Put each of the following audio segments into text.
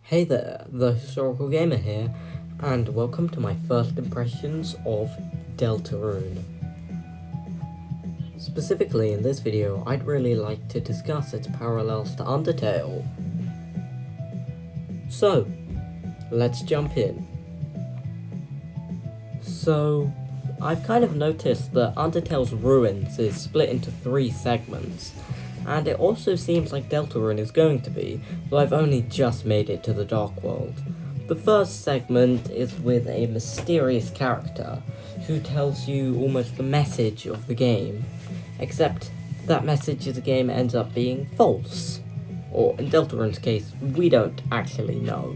Hey there, the Historical Gamer here, and welcome to my first impressions of Deltarune. Specifically in this video, I'd really like to discuss its parallels to Undertale. So, let's jump in. So, I've kind of noticed that Undertale's Ruins is split into 3 segments, and it also seems like Deltarune is going to be, though I've only just made it to the Dark World. The first segment is with a mysterious character who tells you almost the message of the game, except that message of the game ends up being false, or in Deltarune's case, we don't actually know.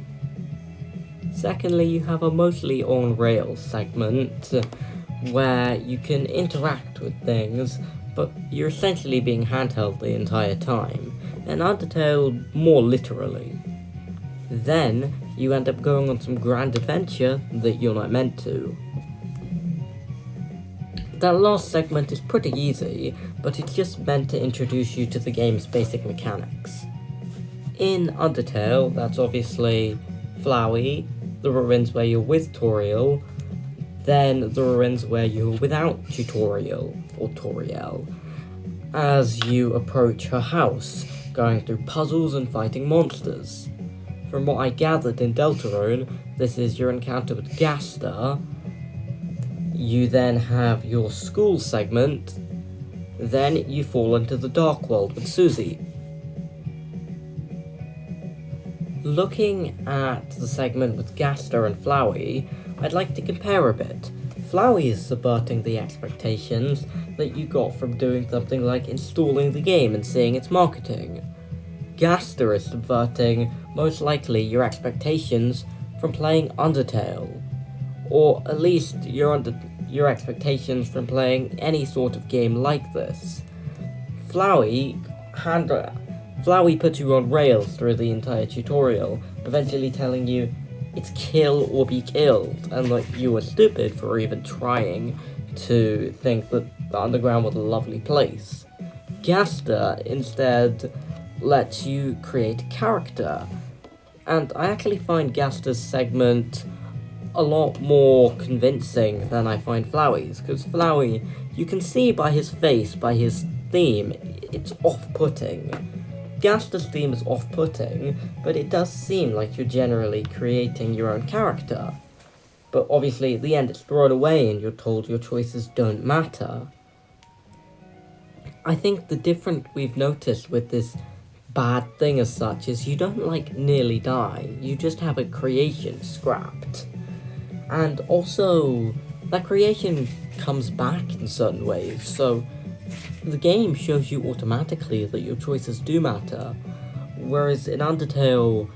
Secondly, you have a mostly on-rails segment where you can interact with things, but you're essentially being handheld the entire time, and Undertale more literally. Then, you end up going on some grand adventure that you're not meant to. That last segment is pretty easy, but it's just meant to introduce you to the game's basic mechanics. In Undertale, that's obviously Flowey, the ruins where you're with Toriel, then the ruins where you're without Tutorial, or Toriel, as you approach her house, going through puzzles and fighting monsters. From what I gathered in Deltarune, this is your encounter with Gaster. You then have your school segment, then you fall into the Dark World with Susie. Looking at the segment with Gaster and Flowey, I'd like to compare a bit. Flowey is subverting the expectations that you got from doing something like installing the game and seeing its marketing. Gaster is subverting, most likely, your expectations from playing Undertale, or at least your expectations from playing any sort of game like this. Flowey puts you on rails through the entire tutorial, eventually telling you it's kill or be killed, and like you were stupid for even trying to think that the underground was a lovely place. Gaster instead lets you create character, and I actually find Gaster's segment a lot more convincing than I find Flowey's, because Flowey, you can see by his face, by his theme, it's off-putting. Gaster's theme is off-putting, but it does seem like you're generally creating your own character. But obviously at the end it's thrown away and you're told your choices don't matter. I think the difference we've noticed with this bad thing as such is you don't nearly die, you just have a creation scrapped. And also, that creation comes back in certain ways, so the game shows you automatically that your choices do matter, whereas in Undertale,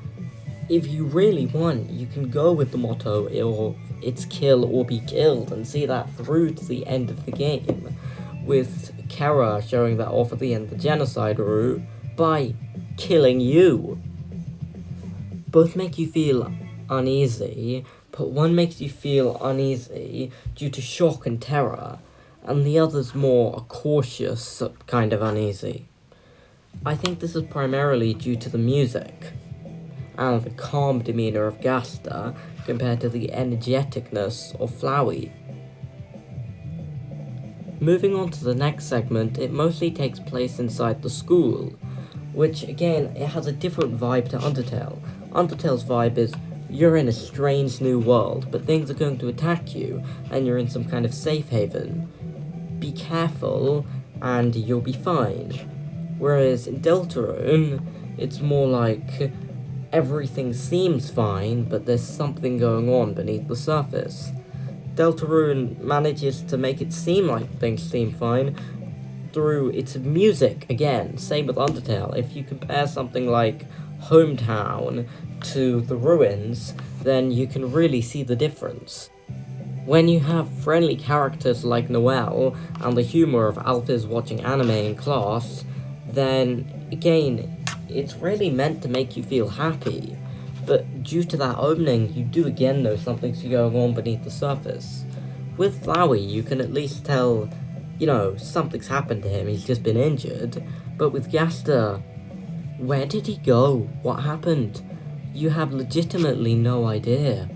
if you really want, you can go with the motto of it's kill or be killed and see that through to the end of the game, with Kara showing that off at the end of the genocide route by killing you. Both make you feel uneasy, but one makes you feel uneasy due to shock and terror, and the other's more a cautious kind of uneasy. I think this is primarily due to the music, and the calm demeanour of Gaster compared to the energeticness of Flowey. Moving on to the next segment, it mostly takes place inside the school, which again, it has a different vibe to Undertale. Undertale's vibe is, you're in a strange new world, but things are going to attack you, and you're in some kind of safe haven. Be careful, and you'll be fine. Whereas in Deltarune, it's more like everything seems fine, but there's something going on beneath the surface. Deltarune manages to make it seem like things seem fine through its music again. Same with Undertale. If you compare something like Hometown to the ruins, then you can really see the difference. When you have friendly characters like Noelle and the humour of Alphys watching anime in class, then again, it's really meant to make you feel happy. But due to that opening, you do again know something's going on beneath the surface. With Flowey, you can at least tell, something's happened to him, he's just been injured. But with Gaster, where did he go? What happened? you have legitimately no idea.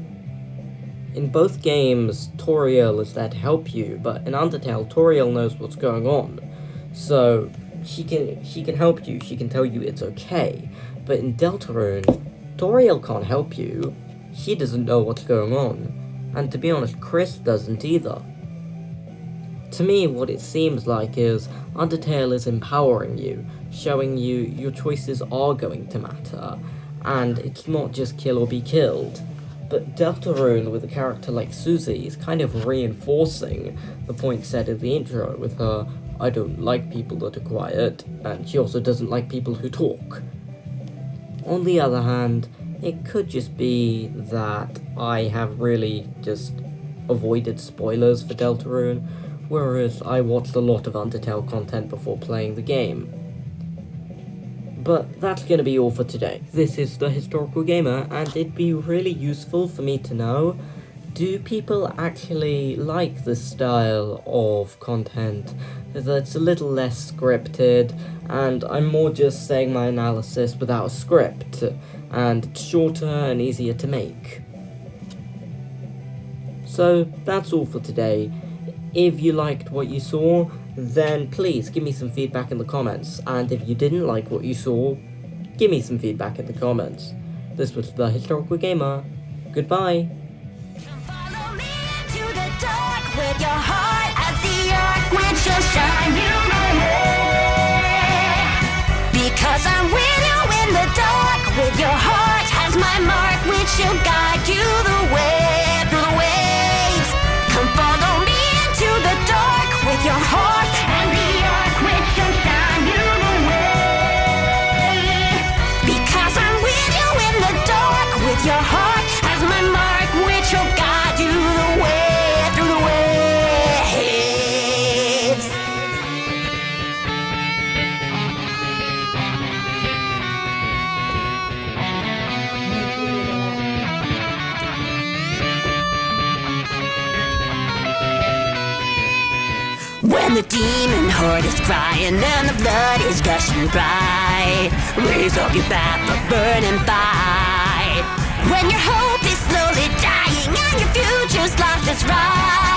In both games, Toriel is there to help you, but in Undertale, Toriel knows what's going on. So, she can help you, she can tell you it's okay. But in Deltarune, Toriel can't help you. She doesn't know what's going on. And to be honest, Chris doesn't either. To me, what it seems like is Undertale is empowering you, showing you your choices are going to matter, and it's not just kill or be killed. But Deltarune, with a character like Susie, is kind of reinforcing the point said in the intro with her, I don't like people that are quiet, and she also doesn't like people who talk. On the other hand, it could just be that I have really just avoided spoilers for Deltarune, whereas I watched a lot of Undertale content before playing the game. But that's gonna be all for today. This is The Historical Gamer, and it'd be really useful for me to know, do people actually like this style of content that's a little less scripted, and I'm more just saying my analysis without a script, and it's shorter and easier to make. So that's all for today. If you liked what you saw, then please give me some feedback in the comments, and if you didn't like what you saw, give me some feedback in the comments. This was The Historical Gamer. Goodbye. Follow me into the dark with your heart as the arc which will shine you away. Because I'm with you in the dark with your heart as my mark which will guide you the way through the waves. Come follow me into the dark with your heart and the arc which will shine you away. Because I'm with you in the dark with your heart as my mark which will guide you the way through the waves. When the demon horde is crying and the blood is gushing dry, raise up your path of burning fight. When your hope is slowly dying and your future's lost its right.